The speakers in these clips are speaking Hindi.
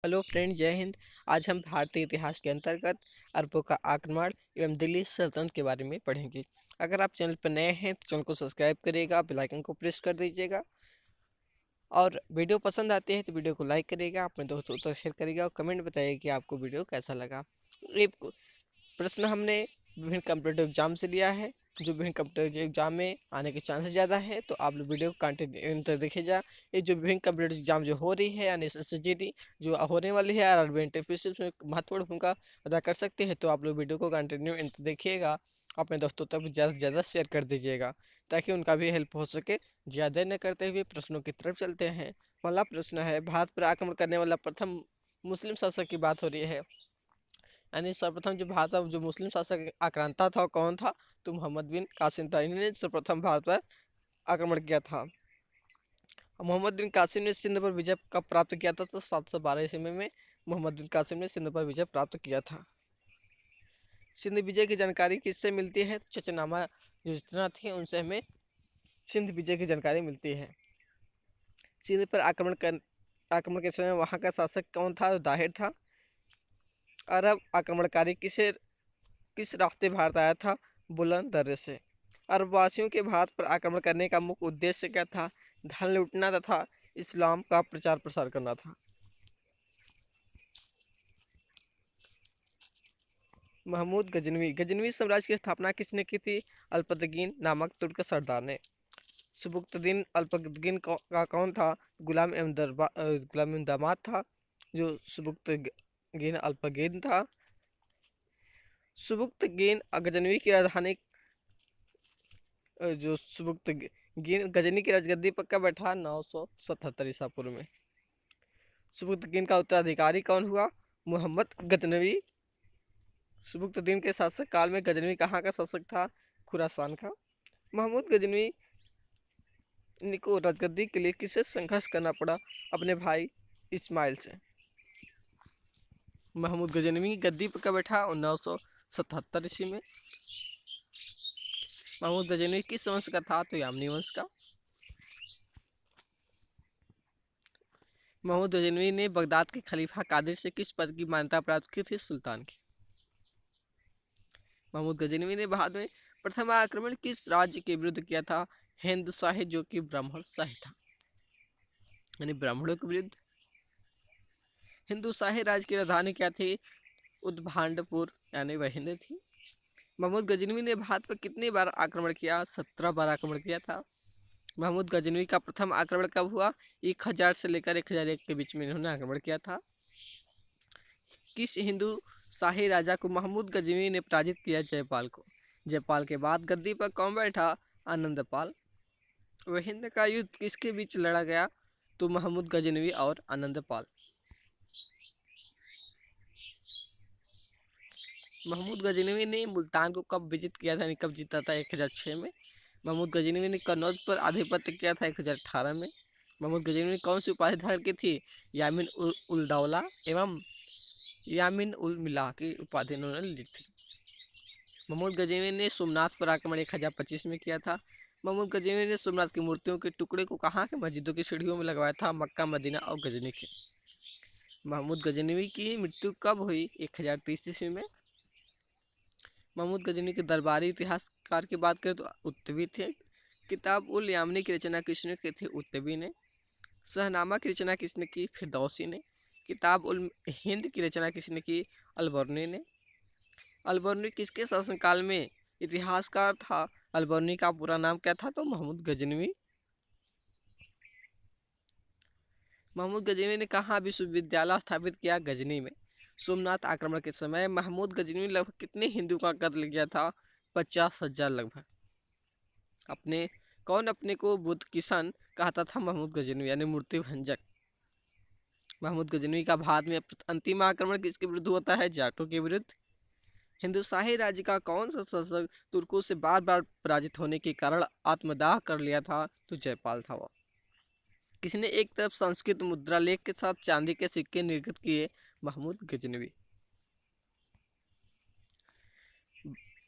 हेलो फ्रेंड, जय हिंद। आज हम भारतीय इतिहास के अंतर्गत अरबों का आक्रमण एवं दिल्ली सल्तनत के बारे में पढ़ेंगे। अगर आप चैनल पर नए हैं तो चैनल को सब्सक्राइब करिएगा, बेल आइकन को प्रेस कर दीजिएगा और वीडियो पसंद आती है तो वीडियो को लाइक करिएगा, अपने दोस्तों तक शेयर करिएगा और कमेंट बताइए कि आपको वीडियो कैसा लगा। एक प्रश्न हमने विभिन्न कम्पिटेटिव एग्जाम से लिया है। जो विभिन्न कम्पिटेटिव एग्जाम में आने के चांसेस ज़्यादा है, तो आप लोग वीडियो को कंटिन्यू तक देखिएगा। ये जो विभिन्न कम्पिटेटिव एग्जाम जो हो रही है यानी SSGD जो होने वाली है, आरआरबी एनटीपीसी में महत्वपूर्ण भूमिका अदा कर सकते हैं, तो आप लोग वीडियो को कंटिन्यू देखिएगा। अपने दोस्तों तक ज़्यादा से ज़्यादा शेयर कर दीजिएगा ताकि उनका भी हेल्प हो सके। ज़्यादा न करते हुए प्रश्नों की तरफ चलते हैं। पहला प्रश्न है, भारत पर आक्रमण करने वाला प्रथम मुस्लिम शासक की बात हो रही है। यानी सर्वप्रथम जो भारत में जो मुस्लिम शासक आक्रांता था कौन था, तो मोहम्मद बिन कासिम था। इन्होंने सर्वप्रथम भारत पर आक्रमण किया था। मोहम्मद बिन कासिम ने सिंध पर विजय कब प्राप्त किया था, तो 712 ईस्वी में मोहम्मद बिन कासिम ने सिंध पर विजय प्राप्त किया था। सिंध विजय की जानकारी किससे मिलती है, चचनामा जो रचना थी उनसे हमें सिंध विजय की जानकारी मिलती है। सिंध पर आक्रमण के समय वहाँ का शासक कौन था, दाहिर था। अरब आक्रमणकारी किस रास्ते भारत आया था, बुलंद दर्रे से। अरबवासियों के भारत पर आक्रमण करने का मुख्य उद्देश्य क्या था, धन लूटना तथा इस्लाम का प्रचार प्रसार करना था। महमूद गजनवी गजनवी साम्राज्य की स्थापना किसने की थी, अल्पतगीन नामक तुर्क सरदार ने। सुबुक्तदीन अल्पतगीन का कौन था, गुलाम एवं दामाद था जो सुबुक्तगीन अल्पतगीन था। सुबुक्तगीन गजनवी की राजधानी जो सुबुक्तगीन गजनी की राजगद्दी पर कब बैठा, 977 ईसा पूर्व में। सुबुक्तगीन का उत्तराधिकारी कौन हुआ, मोहम्मद गजनवी। सुबुक्तदीन के शासक काल में गजनवी कहाँ का शासक था, खुरासान का। महमूद गजनवी को राजगद्दी के लिए किससे संघर्ष करना पड़ा, अपने भाई इस्माइल से। महमूद गजनवी गद्दी पर कब बैठा, 977 ईस्वी में। महमूद गजनवी किस वंश का था, तो यामनी वंश का। महमूद गजनवी ने बगदाद के खलीफा कादिर से किस पद की मान्यता प्राप्त की थी, सुल्तान की। महमूद गजनवी ने बाद में प्रथम आक्रमण किस राज्य के विरुद्ध किया था, हिंदू शाही जो कि ब्राह्मण शाही था, यानी ब्राह्मणों के विरुद्ध। हिंदू शाही राज्य की राजधानी क्या थी, उद्भांडपुर, यानी वह हिंद थी। महमूद गजनवी ने भारत पर कितनी बार आक्रमण किया, 17 बार आक्रमण किया था। महमूद गजनवी का प्रथम आक्रमण कब हुआ, 1000 से लेकर 1001 के बीच में इन्होंने आक्रमण किया था। किस हिंदू शाही राजा को महमूद गजनवी ने पराजित किया, जयपाल को। जयपाल के बाद गद्दी पर कौन बैठा, आनंदपाल। वह हिंद का युद्ध किसके बीच लड़ा गया, तो महमूद गजनवी और आनंदपाल। महमूद गजनवी ने मुल्तान को कब विजित किया था, यानी कब जीता था, 1006 में। महमूद गजनवी ने कन्नौज पर आधिपत्य किया था 1018 में। महमूद गजनवी ने कौन सी उपाधि धारण की थी, यामिन उल दौला एवं यामिन उल मिला की उपाधि उन्होंने ली थी। महमूद गजनवी ने सोमनाथ पर आक्रमण 1025 में किया था। महमूद गजनवी ने सोमनाथ की मूर्तियों के टुकड़े को कहाँ के मस्जिदों की सीढ़ियों में लगवाया था, मक्का, मदीना और गजनी के। महमूद गजनवी की मृत्यु कब हुई, 1030 ईस्वी में। महमूद गजनी के दरबारी इतिहासकार की बात करें तो उत्तवी थे। किताब उल यामनी की रचना किसने की थी, उत्तवी ने। शहनामा की रचना किसने की, फिरदौसी ने। किताब उल हिंद की रचना किसने की, अलबर्नी ने। अलबर्नी किसके शासनकाल में इतिहासकार था, अलबर्नी का पूरा नाम क्या था, तो महमूद गजनवी। महमूद गजनवी ने कहाँ विश्वविद्यालय स्थापित किया, गजनी में। सोमनाथ आक्रमण के समय महमूद गजनवी लगभग कितने हिंदू का कत्ल किया था, 50,000 लगभग। अपने को बुद्ध किसान कहता था महमूद गजनवी, यानी मूर्ति भंजक। महमूद गजनवी का भारत में अंतिम आक्रमण किसके विरुद्ध होता है, जाटों के विरुद्ध। हिंदू शाही राज्य का कौन सा शासक तुर्कों से बार बार पराजित होने के कारण आत्मदाह कर लिया था, तो जयपाल था वो। किसने एक तरफ संस्कृत मुद्रा लेख के साथ चांदी के सिक्के निर्गत किए, महमूद गजनवी।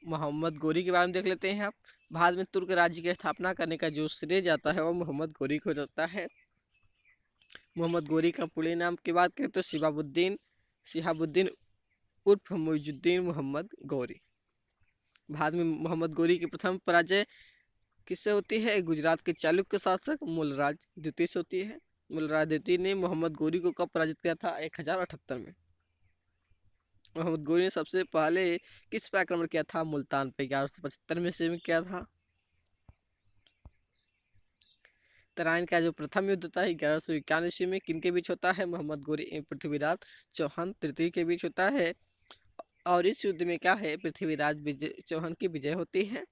मोहम्मद गोरी के बारे में देख लेते हैं आप। भारत में तुर्क राज्य की स्थापना करने का जो श्रेय जाता है वो मोहम्मद गोरी को जाता है। मोहम्मद गोरी का पूरे नाम की बात करें तो शिहाबुद्दीन उर्फ मुइजुद्दीन मोहम्मद गौरी। भारत में मोहम्मद गौरी की प्रथम पराजय किससे होती है? गुजरात के चालुक्य शासक मूलराज द्वितीय से होती है। मूलराज द्वितीय ने मोहम्मद गौरी को कब पराजित किया था? 1078 में। मोहम्मद गौरी ने सबसे पहले किस पर आक्रमण किया था? मुल्तान पे 1175 में से किया था। तराइन का जो प्रथम युद्ध था 1191 ईस्वी में किनके बीच होता है? मोहम्मद गौरी एवं पृथ्वीराज चौहान तृतीय के बीच होता है। और इस युद्ध में क्या है? पृथ्वीराज चौहान की विजय होती है।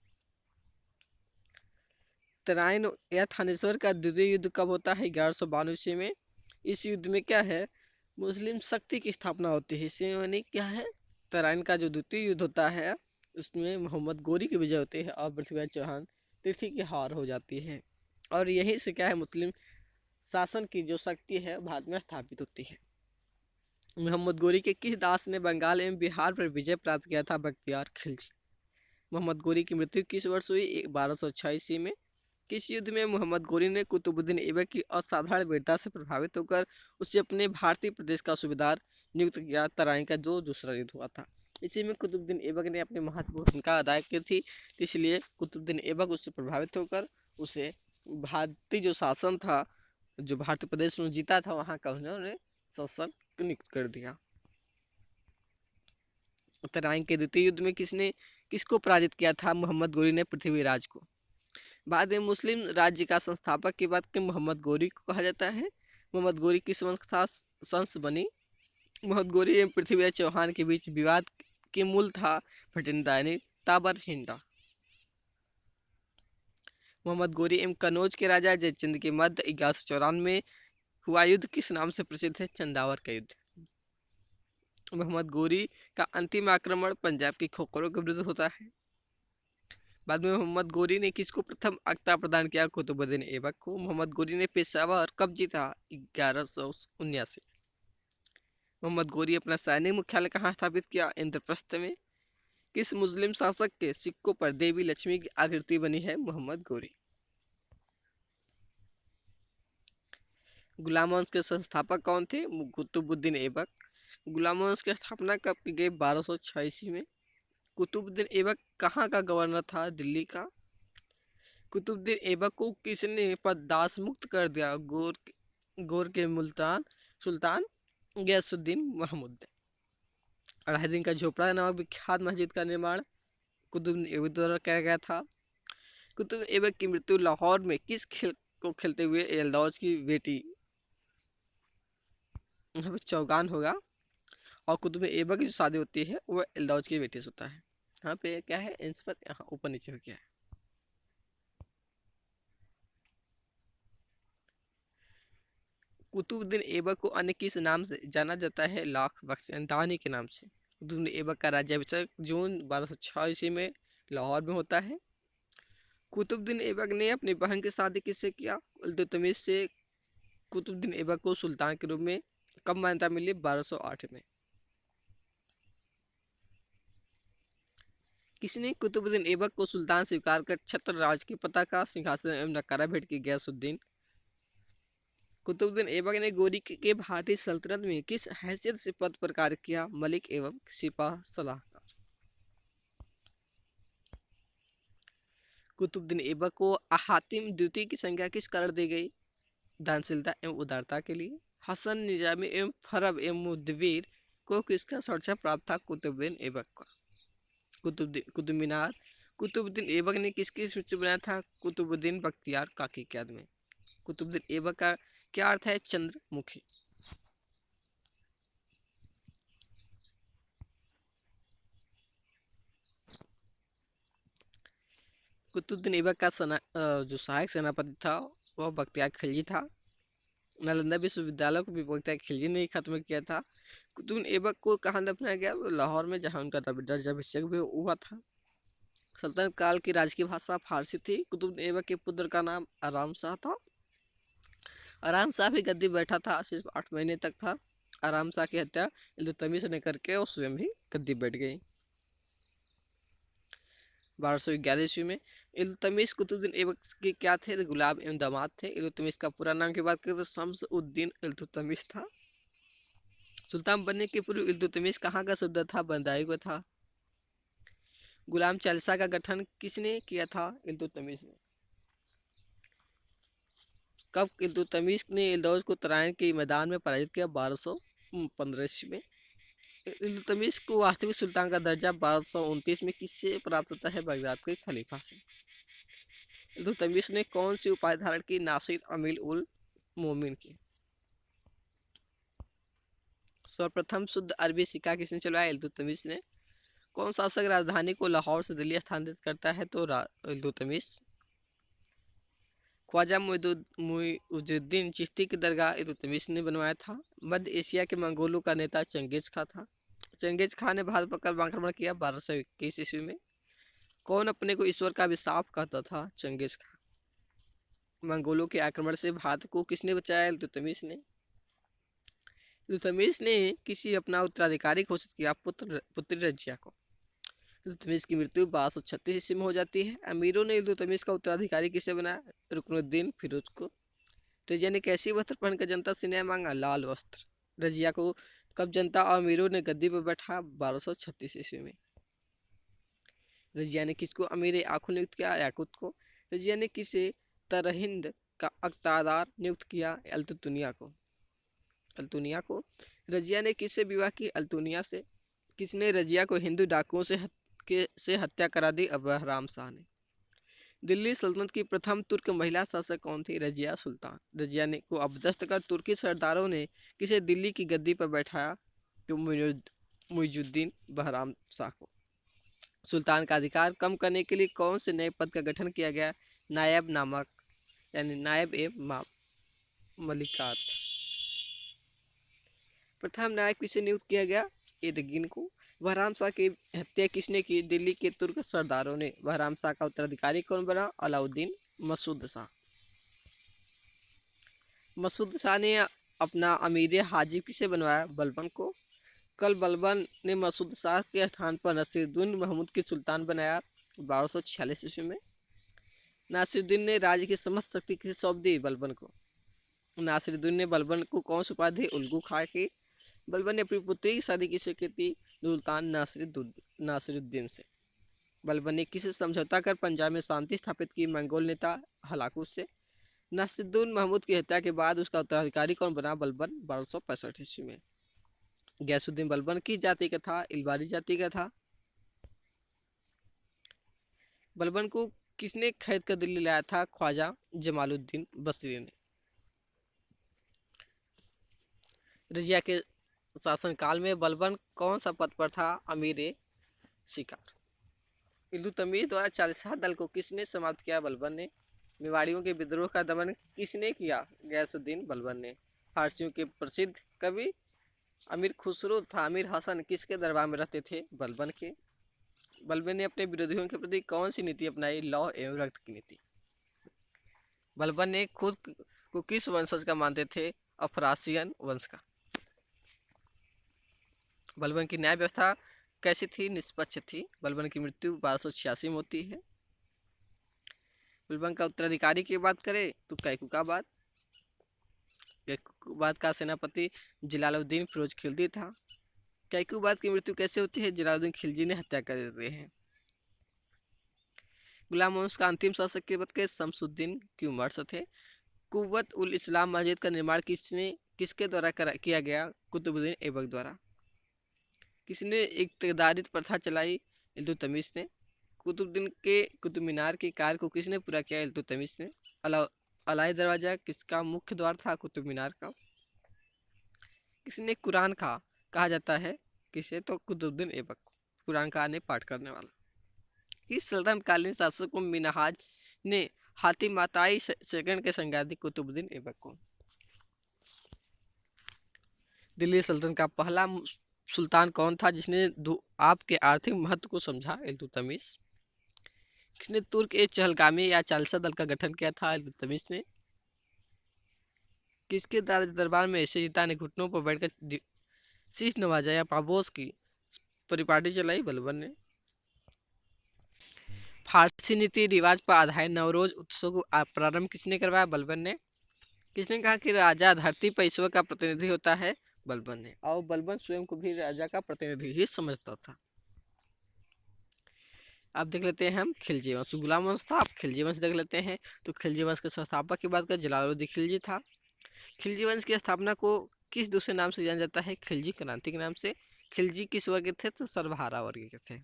तराइन या थानेश्वर का द्वितीय युद्ध कब होता है? 1192 ईस्वी में। इस युद्ध में क्या है? मुस्लिम शक्ति की स्थापना होती है। इसमें यानी क्या है? तराइन का जो द्वितीय युद्ध होता है उसमें मोहम्मद गौरी की विजय होती है और पृथ्वीराज चौहान तृतीय की हार हो जाती है। और यहीं से क्या है? मुस्लिम शासन की जो शक्ति है भारत में स्थापित होती है। मोहम्मद गौरी के किस दास ने बंगाल एवं बिहार पर विजय प्राप्त किया था? बख्तियार खिलजी। मोहम्मद गौरी की मृत्यु किस वर्ष हुई? 1206 ईस्वी में। किस युद्ध में मोहम्मद गौरी ने कुतुबुद्दीन ऐबक की असाधारण वीरता से प्रभावित होकर उसे अपने भारतीय प्रदेश का सूबेदार नियुक्त किया? तराइन का जो दूसरा युद्ध हुआ था। इसी में कुतुबुद्दीन ऐबक ने अपनी महत्वपूर्ण भूमिका अदा की थी, इसलिए कुतुबुद्दीन ऐबक उससे प्रभावित होकर उसे भारतीय जो शासन था, जो भारतीय प्रदेश में जीता था, वहाँ का उन्होंने शासन नियुक्त कर दिया। तराइन के द्वितीय युद्ध में किसको पराजित किया था? मोहम्मद गौरी ने पृथ्वीराज को। बाद में मुस्लिम राज्य का संस्थापक की बात की मोहम्मद गौरी को कहा जाता है। मोहम्मद गौरी किस वंश बनी? मोहम्मद गौरी एवं पृथ्वीराज चौहान के बीच विवाद के मूल था भटिंडा यानी ताबर हिंडा। मोहम्मद गौरी एवं कनौज के राजा जयचंद के मध्य 1194 में हुआ युद्ध किस नाम से प्रसिद्ध है? चंदावर का युद्ध। मोहम्मद गौरी का अंतिम आक्रमण पंजाब के खोखरों के विरुद्ध होता है। बाद में मोहम्मद गौरी ने किसको प्रथम अख्ता प्रदान किया? कुतुबुद्दीन ऐबक को। मोहम्मद गौरी ने पेशावर कब जीता? 1179। मोहम्मद गौरी अपना सैनिक मुख्यालय कहाँ स्थापित किया? इंद्रप्रस्थ में। किस मुस्लिम शासक के सिक्कों पर देवी लक्ष्मी की आकृति बनी है? मोहम्मद गौरी। गुलाम वंश के संस्थापक कौन थे? कुतुबुद्दीन ऐबक। गुलाम वंश की स्थापना कब की गई? 1206 ईस्वी में। कुतुबुद्दीन ऐबक कहाँ का गवर्नर था? दिल्ली का। कुतुबुद्दीन ऐबक को किसने पददास मुक्त कर दिया? गोर के मुल्तान सुल्तान गयासुद्दीन महमूद ने। अलाउद्दीन का झोपड़ा नामक विख्यात मस्जिद का निर्माण कुतुबुद्दीन ऐबक द्वारा किया गया था। कुतुबुद्दीन ऐबक की मृत्यु लाहौर में किस खेल को खेलते हुए? एलदौज की बेटी, यहाँ पे चौगान होगा। और कुतुबुद्दीन ऐबक की जो शादी होती है वो एलदौज की बेटी से होता है। यहाँ पे क्या है? आंसर यहाँ ऊपर नीचे हो गया है। कुतुबुद्दीन ऐबक को अन्य किस नाम से जाना जाता है? लाख बख्श के नाम से। कुतुबुद्दीन ऐबक का राज्याभिषेक जून 1206 ईस्वी में लाहौर में होता है। कुतुबुद्दीन ऐबक ने अपनी बहन की शादी किससे किया? इल्तुतमिश से। कुतुबुद्दीन ऐबक को सुल्तान के रूप में कब मान्यता मिली? 1208 में। किसने कुतुबुद्दीन ऐबक को सुल्तान स्वीकार कर छत्र राज की पताका सिंहासन एवं नकारा भेंट की? गयासुद्दीन। कुतुबुद्दीन ऐबक ने गौरी के भारतीय सल्तनत में किस हैसियत से पद पर कार्य किया? मलिक एवं सिपाह सलाहकार। कुतुबुद्दीन ऐबक को हातिम द्वितीय की संज्ञा किस कारण दी गई? दानशीलता एवं उदारता के लिए। हसन निजामी एवं फरब एवं मुदव्विर को किसका सर्चा प्राप्त था? कुतुबुद्दीन ऐबक का। कुतुब मीनार कुतुबुद्दीन ऐबक ने किसकी सूची बनाया था? कुतुबुद्दीन बख्तियार काकी की याद में। कुतुबुद्दीन ऐबक का क्या अर्थ है? चंद्रमुखी। कुतुबुद्दीन ऐबक का जो सहायक सेनापति था वह बख्तियार खिलजी था। नालंदा विश्वविद्यालय को भी बख्तियार खिलजी ने खत्म किया था। कुतुबुद्दीन ऐबक को कहाँ दफनाया गया? लाहौर में, जहाँ उनका राज्याभिषेक भी हुआ था। सल्तनत काल की राजकीय भाषा फारसी थी। कुतुबुद्दीन ऐबक के पुत्र का नाम आराम शाह था। आराम शाह भी गद्दी बैठा था, सिर्फ 8 महीने तक था। आराम शाह की हत्या इल्तुतमिश ने करके और स्वयं भी गद्दी बैठ गई। 1211 ईस्वी में। इल्तुतमिश कुतुबुद्दीन ऐबक के क्या थे? गुलाम एवं दामाद थे। इल्तुतमिश का पूरा नाम की बात करें तो शम्स उद्दीन इल्तुतमिश था। सुल्तान बनने के पूर्व इल्तुतमिश कहाँ का सूबेदार था? बंदायूं का था। गुलाम चालीसा का गठन किसने किया था? इल्तुतमिश ने। कब इल्तुतमिश ने इल्दौज को तराइन के मैदान में पराजित किया? 1215 ईस्वी में। इल्तुतमिश को वास्तविक सुल्तान का दर्जा 1229 में किससे प्राप्त होता है? बगदाद के खलीफा से। इल्तुतमिश ने कौन सी उपाधि धारण की? नासिर अमीर उल मोमिन की। सर्वप्रथम शुद्ध अरबी सिक्का किसने चलवाया? इल्तुतमिश ने। कौन शासक राजधानी को लाहौर से दिल्ली स्थानांतरित करता है? तो इल्तुतमिश। ख्वाजा मुइजुद्दीन चिश्ती की दरगाह इल्तुतमिश ने बनवाया था। मध्य एशिया के मंगोलों का नेता चंगेज खां था। चंगेज खां ने भारत पर आक्रमण किया 1221 ईस्वी में। कौन अपने को ईश्वर का अभिशाप कहता था? चंगेज खां। मंगोलों के आक्रमण से भारत को किसने बचाया? इल्तुतमिश ने। इल्तुतमिश ने किसी अपना उत्तराधिकारी घोषित किया? पुत्री रजिया को। इल्तुतमिश की मृत्यु 1236 ईस्वी में हो जाती है। अमीरों ने इल्तुतमिश का उत्तराधिकारी किसे बनाया? रुकनुद्दीन फिरोज को। रजिया ने कैसी वस्त्र पहनकर जनता से न्याय मांगा? लाल वस्त्र। रजिया को कब जनता और अमीरों ने गद्दी पर बैठा? 1236 ईस्वी में। रजिया ने किसको अमीर आखुल नियुक्त किया? याकूत को। रजिया ने किसे तरहिंद का अख्तादार नियुक्त किया? अल्तुतुनिया को। अल्तुनिया को। रजिया ने किससे विवाह की? अल्तुनिया से। किसने रजिया को हिंदू डाकुओं से हत्या करा दी? बहराम शाह ने। दिल्ली सल्तनत की प्रथम तुर्क महिला शासक कौन थी? रजिया सुल्तान। रजिया ने को अपदस्थ कर तुर्की सरदारों ने किसे दिल्ली की गद्दी पर बैठाया? तो मुइजुद्दीन बहराम शाह को। सुल्तान का अधिकार कम करने के लिए कौन से नए पद का गठन किया गया? नायब नामक यानी नायब ए मलिकात। प्रथम नायक किसे नियुक्त किया गया? एदगिन को। बहराम शाह की हत्या किसने की? दिल्ली के तुर्क सरदारों ने। बहराम शाह का उत्तराधिकारी कौन बना? अलाउद्दीन मसूद शाह। मसूद शाह ने अपना अमीर हाजिब किसे बनवाया? बलबन को। कल बलबन ने मसूद शाह के स्थान पर नासिरुद्दीन महमूद की सुल्तान बनाया 1246 ईस्वी में। नासिरुद्दीन ने राज्य की समस्त शक्ति किसे सौंप दी? बलबन को। नासिरुद्दीन ने बलबन को कौन सी उपाधि दी? उल्गू खां की। बलबन ने अपनी पुत्री की शादी किससे की थी? सुल्तान नासिरुद्दीन से। बलबन ने किसे समझौता कर पंजाब में शांति स्थापित की? मंगोल नेता हलाकू से। नासिरुद्दीन महमूद की हत्या के बाद उसका उत्तराधिकारी कौन बना? बलबन 1265 ईस्वी में। गैसुद्दीन बलबन की जाति का था? इलबारी जाति का था। बलबन को किसने खरीद कर दिल्ली लाया था? ख्वाजा जमालुद्दीन बसरी ने। रजिया के शासनकाल में बलबन कौन सा पद पर था? अमीर शिकार। इल्तुतमिश द्वारा चालीसा दल को किसने समाप्त किया? बलबन ने। मेवाड़ियों के विद्रोह का दमन किसने किया? गैसुद्दीन बलबन ने। फारसियों के प्रसिद्ध कवि अमीर खुसरो था अमीर हसन किसके दरबार में रहते थे? बलबन के। बलबन ने अपने विरोधियों के प्रति कौन सी नीति अपनाई? लौह एवं रक्त की नीति। बलबन ने खुद को किस वंशज का मानते थे? अफरासियन वंश का। बलबन की न्याय व्यवस्था कैसी थी? निष्पक्ष थी। बलबन की मृत्यु 1286 में होती है। बलबन का उत्तराधिकारी की बात करें तो कैकुकाबाद। कैकुबाद का सेनापति जलालुद्दीन फिरोज खिलजी था। कैकुबाद की मृत्यु कैसे होती है? जलालुद्दीन खिलजी ने हत्या कर देते हैं। गुलाम वंश का अंतिम शासक के बाद के शमसुद्दीन की उमर से थे। कुव्वत उल इस्लाम मस्जिद का निर्माण किसके द्वारा किया गया? कुतुबुद्दीन ऐबक द्वारा। किसने इक़्तिदारी प्रथा चलाई? इल्तुतमिश ने। कुतुबुद्दीन के कुतुब मीनार के कार्य को किसने पूरा किया? इल्तुतमिश ने। अलाई दरवाजा किसका मुख्य द्वार था? कुतुब मीनार का। किसने कुरान कहा जाता है? किसे? तो कुतुबुद्दीन ऐबक को। कुरान का ने पाठ करने वाला। इस सल्तनतकालीन शासक को मिनहाज ने हातिम माताई सेकंड के संज्ञा दी? कुतुबुद्दीन ऐबक को। दिल्ली सल्तनत का पहला सुल्तान कौन था जिसने आपके आर्थिक महत्व को समझा? इल्तुतमिश। किसने तुर्क ए चहलगामी या चालीसा दल का गठन किया था? इल्तुतमिश ने। किसके दरबार में शहजीता ने घुटनों पर बैठकर शीश नवाजा या पाबोस की परिपाटी चलाई? बलबन ने। फारसी नीति रिवाज पर आधारित नवरोज उत्सव को प्रारंभ किसने करवाया? बलबन ने। किसने कहा कि राजा धरती पर ईश्वर का प्रतिनिधि होता है? बलबन ने। और बलबन स्वयं को भी राजा का प्रतिनिधि ही समझता था। अब देख लेते हैं हम खिलजी वंश। गुलाम वंश था, अब खिलजी वंश देख लेते हैं। तो खिलजी वंश के संस्थापक की बात करें जलालुद्दीन खिलजी था। खिलजी वंश की स्थापना को किस दूसरे नाम से जाना जाता है? खिलजी क्रांति के नाम से। खिलजी किस वर्ग के थे? तो सर्वहारा वर्ग के थे।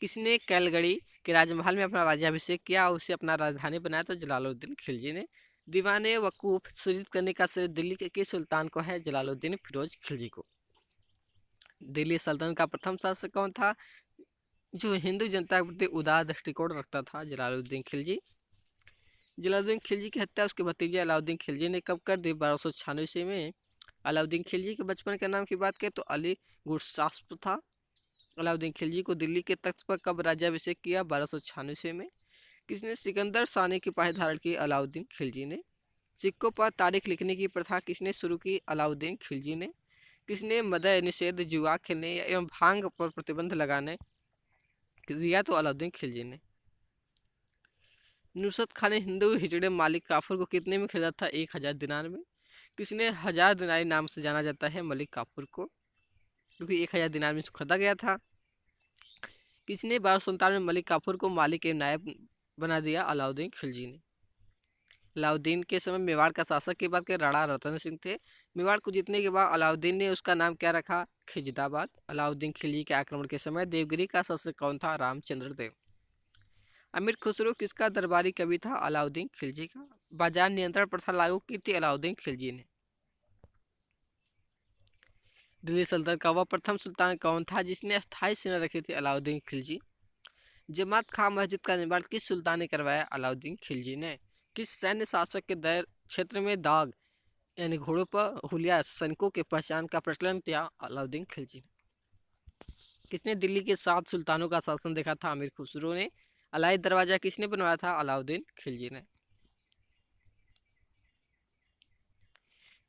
किसने कैलगढ़ी के राजमहल में अपना राज्याभिषेक किया और उसे अपना राजधानी बनाया? तो जलालुद्दीन खिलजी ने। दीवाने वकूफ सृजित करने का श्रेय दिल्ली के किस सुल्तान को है? जलालुद्दीन फिरोज खिलजी को। दिल्ली सल्तनत का प्रथम शासक कौन था जो हिंदू जनता के प्रति उदार दृष्टिकोण रखता था? जलालुद्दीन खिलजी। जलालुद्दीन खिलजी की हत्या उसके भतीजे अलाउद्दीन खिलजी ने कब कर दी? 1296 ईस्वी में। अलाउद्दीन खिलजी के बचपन के नाम की बात करें तो अली गुरशास्प था। अलाउद्दीन खिलजी को दिल्ली के तख्त पर कब राज्याभिषेक किया? 1296 ईस्वी में। किसने सिकंदर सानी की उपाधि धारण की? अलाउद्दीन खिलजी ने। सिक्कों पर तारीख लिखने की प्रथा किसने शुरू की? अलाउद्दीन खिलजी ने। किसने मद्य निषेध, जुआ खेलने एवं भांग पर प्रतिबंध लगाने दिया? तो अलाउद्दीन खिलजी ने। नुसरत खान ने हिंदू हिजड़े मलिक काफूर को कितने में खरीदा था? 1000 दिनार में। किसने 1000 दिनारी नाम से जाना जाता है मलिक काफूर को? क्योंकि 1000 दिनार में खरीदा गया था। किसने 1297 में मलिक काफूर को मालिक एवं नायब बना दिया? अलाउद्दीन खिलजी ने। अलाउद्दीन के समय मेवाड़ का शासक की बात करें राणा रतन सिंह थे। मेवाड़ को जीतने के बाद अलाउद्दीन ने उसका नाम क्या रखा? खिजदाबाद। अलाउद्दीन खिलजी के आक्रमण के समय देवगिरी का शासक कौन था? रामचंद्र देव। अमीर खुसरो किसका दरबारी कवि था? अलाउद्दीन खिलजी का। बाजार नियंत्रण प्रथा लागू की थी अलाउद्दीन खिलजी ने। दिल्ली सल्तनत का वह प्रथम सुल्तान कौन था जिसने अस्थायी सेना रखी थी? अलाउद्दीन खिलजी। जमात खां मस्जिद का निर्माण किस सुल्तान ने करवाया? अलाउद्दीन खिलजी ने। किस सैन्य शासक के दर क्षेत्र में दाग यानी घोड़ों पर हुलिया सैनिकों के पहचान का प्रचलन किया? अलाउद्दीन खिलजी ने। किसने दिल्ली के 7 सुल्तानों का शासन देखा था? अमीर खुसरो ने। अलाई दरवाजा किसने बनवाया था? अलाउद्दीन खिलजी ने।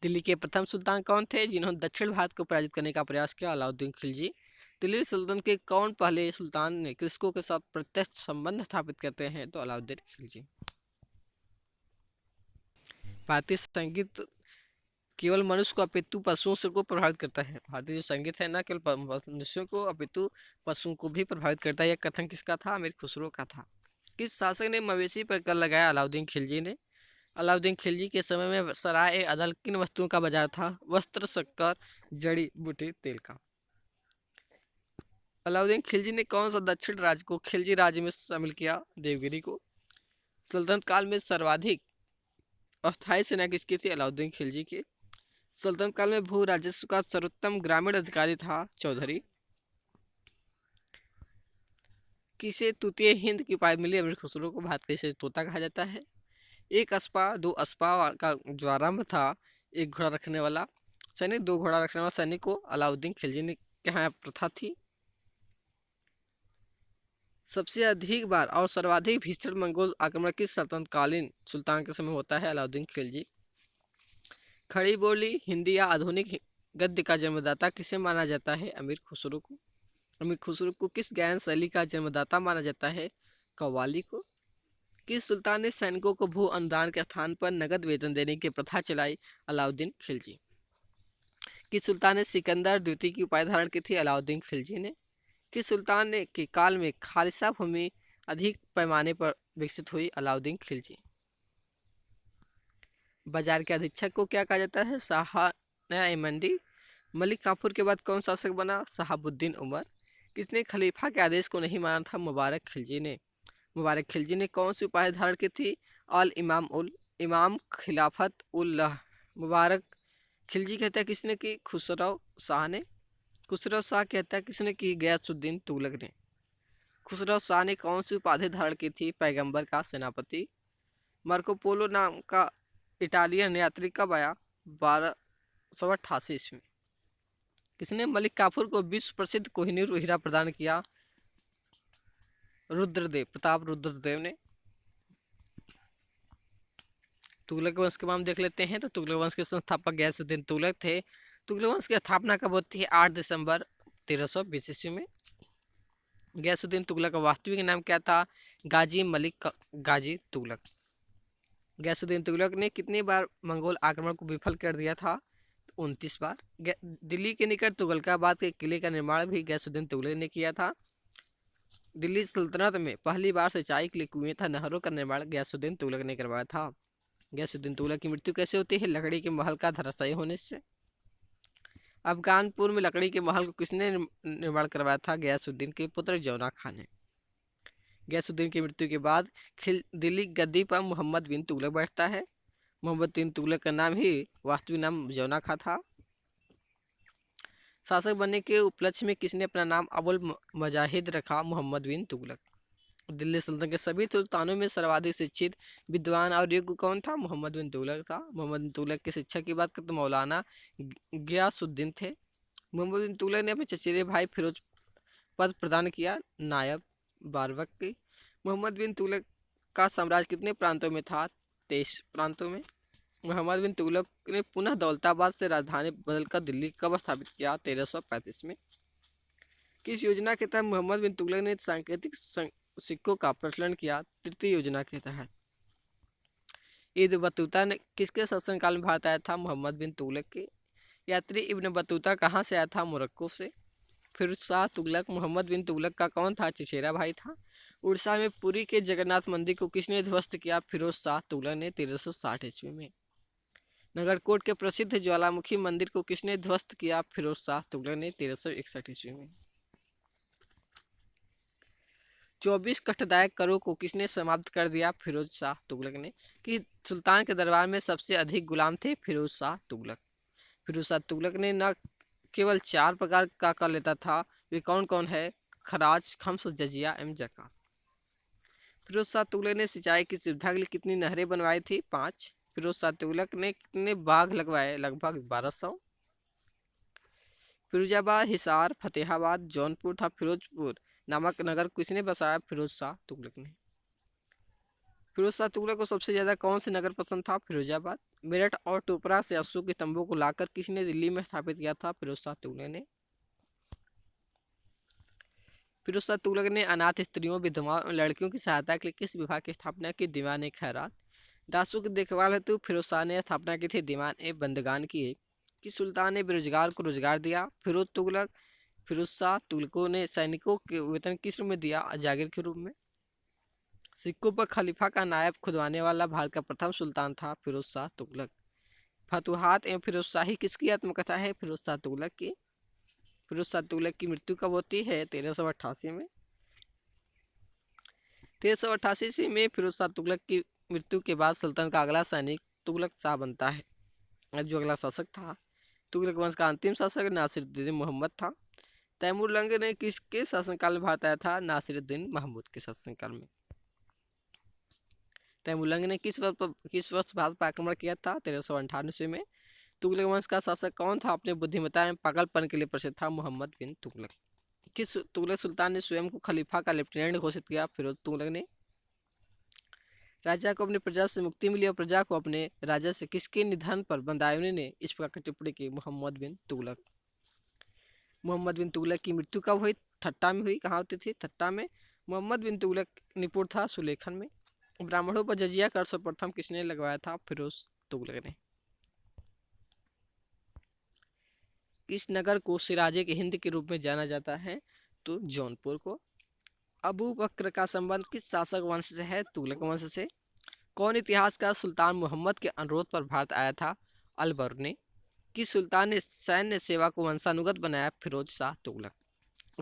दिल्ली के प्रथम सुल्तान कौन थे जिन्होंने दक्षिण भारत को पराजित करने का प्रयास किया? अलाउद्दीन खिलजी। दिल्ली सल्तनत के कौन पहले सुल्तान ने कृषकों के साथ प्रत्यक्ष संबंध स्थापित करते हैं? तो अलाउद्दीन खिलजी। भारतीय संगीत केवल मनुष्य को अपितु पशुओं से को प्रभावित करता है। भारतीय जो संगीत है ना केवल मनुष्यों को अपितु पशुओं को भी प्रभावित करता है। यह कथन किसका था? अमीर खुसरो का था। किस शासक ने मवेशी पर कर लगाया? अलाउद्दीन खिलजी ने। अलाउद्दीन खिलजी के समय में सराय अदल किन वस्तुओं का बाजार था? वस्त्र, शक्कर, जड़ी बूटी, तेल का। अलाउद्दीन खिलजी ने कौन सा दक्षिण राज्य को खिलजी राज्य में शामिल किया? देवगिरी को। सल्तनत काल में सर्वाधिक अस्थायी सेना किसकी थी? अलाउद्दीन खिलजी की। सल्तनत काल में भू राजस्व का सर्वोत्तम ग्रामीण अधिकारी था? चौधरी। किसे तूतीय हिंद की उपाधि मिली? अमीर खुसरो को। भारत का इसे तोता कहा जाता है। एक अस्पा, 2 अस्पा का जो आरंभ था एक घोड़ा रखने वाला सैनिक, 2 घोड़ा रखने वाला सैनिक को अलाउद्दीन खिलजी ने के यहाँ प्रथा थी। सबसे अधिक बार और सर्वाधिक भीषण मंगोल आक्रमण किस सल्तनतकालीन सुल्तान के समय होता है? अलाउद्दीन खिलजी। खड़ी बोली हिंदी या आधुनिक गद्य का जन्मदाता किसे माना जाता है? अमीर खुसरो को। अमीर खुसरो को किस गायन शैली का जन्मदाता माना जाता है? कव्वाली को। किस सुल्तान ने सैनिकों को भू अनुदान के स्थान पर नगद वेतन देने की प्रथा चलाई? अलाउद्दीन खिलजी। किस सुल्तान ने सिकंदर द्वितीय की उपाधि धारण की थी? अलाउद्दीन खिलजी ने। किस सुल्तान ने के काल में खालिसा भूमि अधिक पैमाने पर विकसित हुई? अलाउद्दीन खिलजी। बाजार के अधीक्षक को क्या कहा जाता है? शाह-ए-मंडी। मलिक काफूर के बाद कौन शासक बना? शहाबुद्दीन उमर। किसने खलीफा के आदेश को नहीं माना था? मुबारक खिलजी ने। मुबारक खिलजी ने कौन सी उपाधि धारण की थी? अल इमाम उल इमाम खिलाफत उल्लाह। मुबारक खिलजी की हत्या किसने की? खुसरो शाह ने। खुसरो शाह की हत्या किसने की? गयासुद्दीन तुगलक ने। खुसरो शाह ने कौन सी उपाधि धारण की थी? पैगंबर का सेनापति। मार्को पोलो नाम का इटालियन यात्री कब आया? 1288 ईस्वी। किसने मलिक काफूर को विश्व प्रसिद्ध कोहिनूर हीरा प्रदान किया? रुद्रदेव, प्रताप रुद्रदेव ने। तुगलक वंश के बारे में देख लेते हैं। तो तुगलक वंश के संस्थापक गयासुद्दीन तुगलक थे। तुगलक वंश की स्थापना कब होती है? 8 दिसंबर 1320 ईस्वी में। गयासुद्दीन तुगलक का वास्तविक नाम क्या था? गाजी मलिक गाजी तुगलक। गयासुद्दीन तुगलक ने कितनी बार मंगोल आक्रमण को विफल कर दिया था? 29 बार। दिल्ली के निकट तुगलकाबाद के किले का निर्माण भी गयासुद्दीन तुगलक ने किया था। दिल्ली सल्तनत में पहली बार सिंचाई के लिए कुएं तथा नहरों का निर्माण गयासुद्दीन तुगलक ने करवाया था। गयासुद्दीन तुगलक की मृत्यु कैसे होती है? लकड़ी के महल का धराशायी होने से। अफगानपुर में लकड़ी के महल को किसने निर्माण करवाया था? गयासुद्दीन के पुत्र जौना खान ने। गयासुद्दीन की मृत्यु के बाद दिल्ली गद्दी पर मोहम्मद बिन तुगलक बैठता है। मोहम्मद बिन तुगलक का नाम ही वास्तविक नाम जौना खां था। शासक बनने के उपलक्ष्य में किसने अपना नाम अबुल मजाहिद रखा? मोहम्मद बिन तुगलक। दिल्ली सल्तनत के सभी सुल्तानों में सर्वाधिक शिक्षित विद्वान और योग्य कौन था? मोहम्मद बिन तुगलक था। मोहम्मद बिन तुगलक की शिक्षा की बात करते तो मौलाना गयासुद्दीन थे। मोहम्मद बिन तुगलक ने अपने चचेरे भाई फिरोज पद प्रदान किया नायब बारवक की। मोहम्मद बिन तुगलक का साम्राज्य कितने प्रांतों में था? 23 प्रांतों में। मोहम्मद बिन तुगलक ने पुनः दौलताबाद से राजधानी बदलकर दिल्ली कब स्थापित किया? 1335 में। किस योजना के तहत मोहम्मद बिन तुगलक ने सांकेतिक सिक्कों का प्रचलन किया? तृतीय योजना के तहत। इब्न बतूता ने किसके शासनकाल में भारत आया था? मोहम्मद बिन तुगलक के। यात्री इब्न बतूता कहाँ से आया था? मोरक्को से। फिरोज शाह तुगलक मोहम्मद बिन तुगलक का कौन था? चचेरा भाई था। उड़ीसा में पुरी के जगन्नाथ मंदिर को किसने ध्वस्त किया? फिरोज शाह तुगलक ने 1360 ईस्वी में। नगरकोट के प्रसिद्ध ज्वालामुखी मंदिर को किसने ध्वस्त किया? फिरोज शाह तुगलक ने 1361 ईस्वी में। 24 कष्टदायक करों को किसने समाप्त कर दिया? फिरोज शाह तुगलक ने। कि सुल्तान के दरबार में सबसे अधिक गुलाम थे? फिरोज शाह तुगलक। फिरोज शाह तुगलक ने न केवल 4 प्रकार का कर लेता था, वे कौन कौन है? खराज, खम्स, जजिया एवं ज़कात। फिरोज शाह तुगलक ने सिंचाई की सुविधा के लिए कितनी नहरें बनवाई थी? 5। फिरोज शाह तुगलक ने कितने बाग लगवाए? लगभग 1200। फिरोजाबाद, हिसार, फतेहाबाद, जौनपुर तथा फिरोजपुर नामक नगर किसने बसाया? फिरोज शाह तुगलक ने। फिरोज शाह तुगलक को सबसे ज्यादा कौन से नगर पसंद था? फिरोजाबाद। मेरठ और टोपरा से अशोक के तंबू को लाकर किसने दिल्ली में स्थापित किया था? फिरोज शाह तुगलक ने। फिरोज शाह तुगलक ने अनाथ स्त्रियों, विधवाओं और लड़कियों की सहायता के लिए किस विभाग की स्थापना की? दीवान ए खैरात। दासों की देखभाल हेतु फिरोज शाह ने स्थापना की थी दीवान ए बंदगान की। कि सुल्तान ने बेरोजगार को रोजगार दिया? फिरोज तुगलक। फिरोज शाह तुगलकों ने सैनिकों के वेतन किस रूप में दिया? जागीर के रूप में। सिक्कों पर खलीफा का नायब खुदवाने वाला भारत का प्रथम सुल्तान था? फिरोज शाह तुगलक। फतुहात एवं फिरोज शाही किसकी आत्मकथा है? फिरोज शाह तुगलक की। फिरोज शाह तुगलक की मृत्यु कब होती है? 1388 में। 1388 में फिरोज शाह तुगलक की मृत्यु के बाद सल्तनत का अगला सैनिक तुगलक शाह बनता है। जो अगला शासक था, तुगलक वंश का अंतिम शासक नासिरुद्दीन मोहम्मद था। तैमूरलंग ने किसके शासनकाल में भारत आया था? नासिरुद्दीन महमूद के शासनकाल में। तैमूरलंग ने किस वर्ष भारत पर आक्रमण किया था? 1398 में। तुगलक वंश का शासक कौन था? अपने बुद्धिमत्ता एवं पागलपन के लिए प्रसिद्ध था? मोहम्मद बिन तुगलक। किस तुगलक सुल्तान ने स्वयं को खलीफा का लेफ्टिनेंट घोषित किया? फिरोज तुगलक ने। राजा को अपनी प्रजा से मुक्ति मिली और प्रजा को अपने राजा से किसके निधन पर बंदायूं ने इस प्रकार की टिप्पणी की? मोहम्मद बिन तुगलक। मोहम्मद बिन तुगलक की मृत्यु कब हुई? ठट्टा में हुई। कहाँ होती थी? ठट्टा में। मोहम्मद बिन तुगलक निपुण था सुलेखन में। ब्राह्मणों पर जजिया कर सर्वप्रथम किसने लगवाया था? फिरोज तुगलक ने। किस नगर को सिराजे के हिंद के रूप में जाना जाता है? तो जौनपुर को। अबू बकर का संबंध किस शासक वंश से है? तुगलक वंश से। कौन इतिहासकार सुल्तान मोहम्मद के अनुरोध पर भारत आया था? अलबर ने। किस सुल्तान ने सैन्य सेवा को वंशानुगत बनाया? फिरोज शाह तुगलक।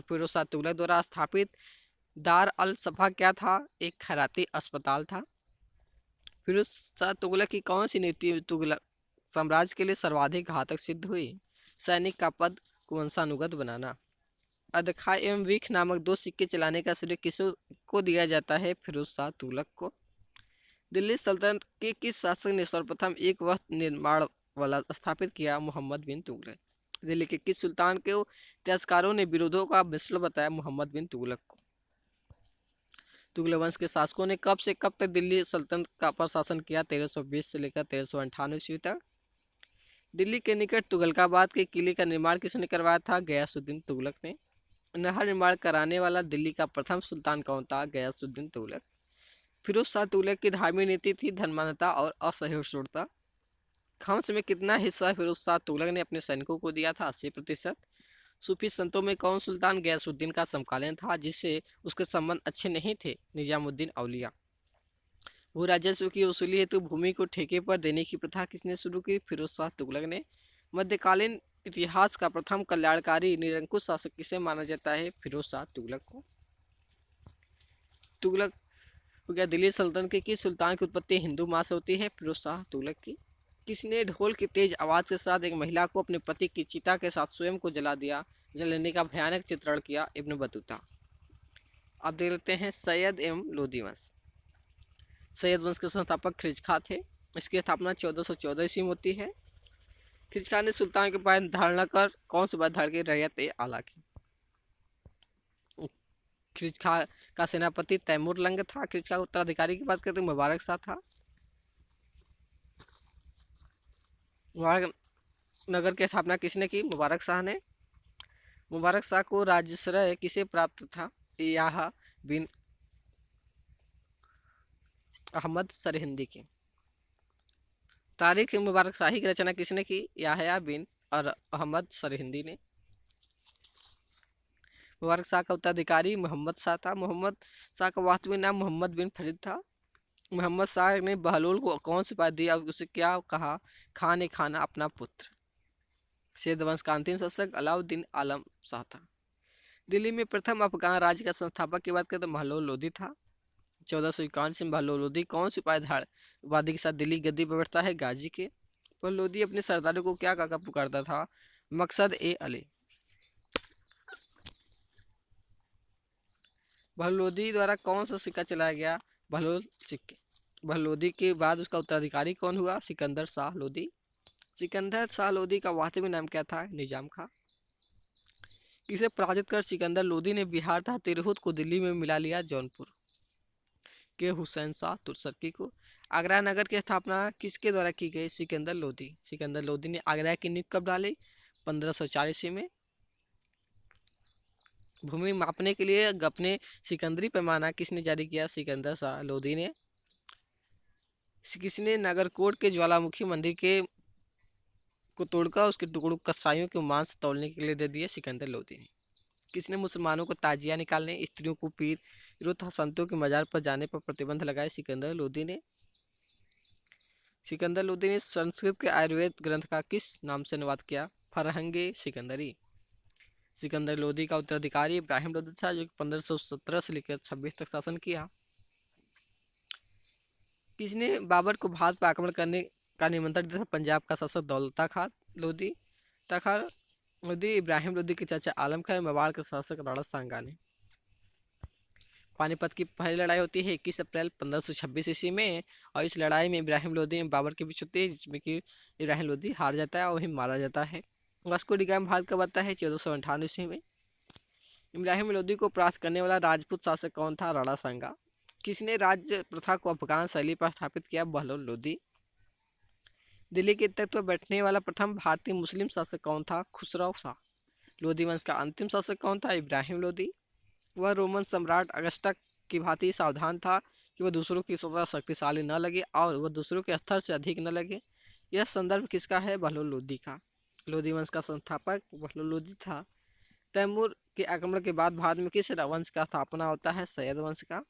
फिरोज शाह तुगलक द्वारा स्थापित दार अल सफा क्या था? एक खैराती अस्पताल था। फिरोज शाह तुगलक की कौन सी नीति तुगलक साम्राज्य के लिए सर्वाधिक घातक सिद्ध हुई? सैनिक का पद को वंशानुगत बनाना। अदखा एवं विख नामक 2 सिक्के चलाने का श्रेय किसको दिया जाता है? फिरोज शाह तुगलक को। दिल्ली सल्तनत के किस शासक ने सर्वप्रथम एक वस्त्र निर्माण वाला स्थापित किया? मोहम्मद बिन तुगलक। दिल्ली के किस सुल्तान के इतिहासकारों ने विरोधों का मिसल बताया? मोहम्मद बिन तुगलक को। तुगलक वंश के शासकों ने कब से कब तक दिल्ली सल्तनत का पर शासन किया? 1320 से लेकर 1398 ईस्वी तक। दिल्ली के निकट तुगलकाबाद के किले का निर्माण किसने करवाया था? गयासुद्दीन तुगलक ने। नहर निर्माण कराने वाला दिल्ली का प्रथम सुल्तान कौन था? गयासुद्दीन तुगलक। फिरोज शाह तुगलक की धार्मिक नीति थी धर्मांधता और असहिष्णुता। खम्स में कितना हिस्सा फिरोज शाह तुगलक ने अपने सैनिकों को दिया था? 80%। सूफी संतों में कौन सुल्तान गयासुद्दीन का समकालीन था जिससे उसके संबंध अच्छे नहीं थे? निजामुद्दीन औलिया। भू राजस्व की वसूली हेतु भूमि को ठेके पर देने की प्रथा किसने शुरू की? फिरोज शाह तुगलक ने। मध्यकालीन इतिहास का प्रथम कल्याणकारी निरंकुश शासक किसे माना जाता है? फिरोज शाह तुगलक को। तुगलक हो गया। दिल्ली सल्तनत के किस सुल्तान की उत्पत्ति हिंदू माँ से होती है? फिरोज शाह तुगलक की। किसने ढोल की तेज आवाज के साथ एक महिला को अपने पति की चिता के साथ स्वयं को जला दिया, जलने का भयानक चित्रण किया? Ibn Battuta. अब देख लेते हैं सैयद एवं लोधी वंश। सैयद वंश के संस्थापक खिरज खां थे। इसकी स्थापना 1414 ईस्वी में होती है। खिरज खां ने सुल्तान के पास धारणा कर कौन सी बात धारण की? रैयत ए आला की। खिरज खां का सेनापति तैमूर लंग था। खिरज खां उत्तराधिकारी की बात करते मुबारक शाह था। मुबारक नगर की स्थापना किसने की? मुबारक शाह ने। मुबारक शाह को राज्याश्रय किसे प्राप्त था? याह बिन अहमद सरहिंदी की। तारीख मुबारक शाही की रचना किसने की? याहया बिन और अहमद सरहिंदी ने। मुबारक शाह का उत्तराधिकारी मोहम्मद शाह था। मोहम्मद शाह का वास्तविक नाम मोहम्मद बिन फरीद था। मोहम्मद शाह ने बहलोल को कौन सी बात दी और उसे क्या कहा? खान ए खाना अपना पुत्र। सैयद वंश का अंतिम शासक अलाउद्दीन आलम शाह था। दिल्ली में प्रथम अफगान राज्य का संस्थापक की बात करें तो महलोल लोधी था। 1451 में महलोल लोधी कौन सी उपाधि उपाधि के साथ दिल्ली गद्दी पर बैठता है? गाजी के। पर लोधी अपने सरदारों को क्या कहकर पुकारता था? मकसद ए अली। बहलोदी द्वारा कौन सा सिक्का चलाया गया? बहलोल सिक्के। बहलोदी के बाद उसका उत्तराधिकारी कौन हुआ? सिकंदर शाह लोधी। सिकंदर शाह लोधी का वास्तविक नाम क्या था? निजाम खां। इसे पराजित कर सिकंदर लोधी ने बिहार तथा तिरहुत को दिल्ली में मिला लिया। जौनपुर के हुसैन शाह तुर्की को। आगरा नगर की स्थापना किसके द्वारा की गई? सिकंदर लोधी। सिकंदर लोधी ने आगरा की नींव कब डाली? 1540 में। भूमि मापने के लिए अपने सिकंदरी पैमाना किसने जारी किया? सिकंदर शाह लोधी ने। किसने नागरकोट के ज्वालामुखी मंदिर के को तोड़कर उसके टुकड़ों कसाईयों के मांस तौलने के लिए दे दिए? सिकंदर लोधी ने। किसने मुसलमानों को ताजिया निकालने, स्त्रियों को पीर तथा संतों के मजार पर जाने पर प्रतिबंध लगाए? सिकंदर लोधी ने। सिकंदर लोधी ने संस्कृत के आयुर्वेद ग्रंथ का किस नाम से अनुवाद किया? फरहंगे सिकंदरी। सिकंदर लोधी का उत्तराधिकारी इब्राहिम लोधी था जो 1517 से लेकर 26 तक शासन किया। किसने बाबर को भारत पर आक्रमण करने का निमंत्रण दिया था? पंजाब का शासक दौलता खान लोधी। तखर लोधी इब्राहिम लोधी के चाचा आलम खां, मेवाड़ के शासक राणा सांगा ने। पानीपत की पहली लड़ाई होती है 21 अप्रैल 1526 ईस्वी में और इस लड़ाई में इब्राहिम लोधी और बाबर के बीच होती है जिसमें कि इब्राहिम लोधी हार जाता है और वहीं मारा जाता है। वास्को डी गामा भारत कब आता है? 1458 ईस्वी में। इब्राहिम लोधी को परास्त करने वाला राजपूत शासक कौन था? राणा सांगा। किसने राज्य प्रथा को अफगान शैली पर स्थापित किया? बहलोल लोधी। दिल्ली के तख्त पर बैठने वाला प्रथम भारतीय मुस्लिम शासक कौन था? खुसरो शाह। लोधी वंश का अंतिम शासक कौन था? इब्राहिम लोधी। वह रोमन सम्राट अगस्टा की भांति सावधान था कि वह दूसरों की सदा शक्तिशाली न लगे और वह दूसरों के स्तर से अधिक न लगे। यह संदर्भ किसका है? बहलोल लोधी का। लोधी वंश का संस्थापक बहलोल लोधी था। तैमूर के आक्रमण के बाद भारत में किस वंश का स्थापना होता है? सैयद वंश का।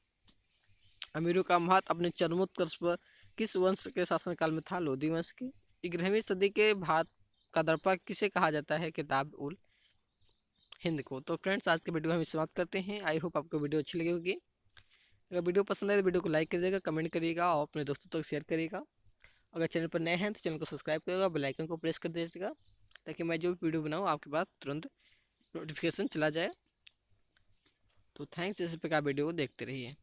अमीरों का महत्व अपने चरमोत्कर्ष पर किस वंश के शासनकाल में था? लोधी वंश के। 11वीं सदी के भारत का दर्पण किसे कहा जाता है? किताब उल हिंद को। तो फ्रेंड्स आज के वीडियो हम समाप्त करते हैं। आई होप आपको वीडियो अच्छी लगी होगी। अगर वीडियो पसंद आए तो वीडियो को लाइक करिएगा, कमेंट करिएगा और अपने दोस्तों तक शेयर करिएगा। अगर चैनल पर नए हैं तो चैनल को सब्सक्राइब करिएगा, बेल आइकन को प्रेस कर दीजिएगा ताकि मैं जो भी वीडियो बनाऊँ आपके पास तुरंत नोटिफिकेशन चला जाए। तो थैंक्स, इसी प्रकार वीडियो को देखते रहिए।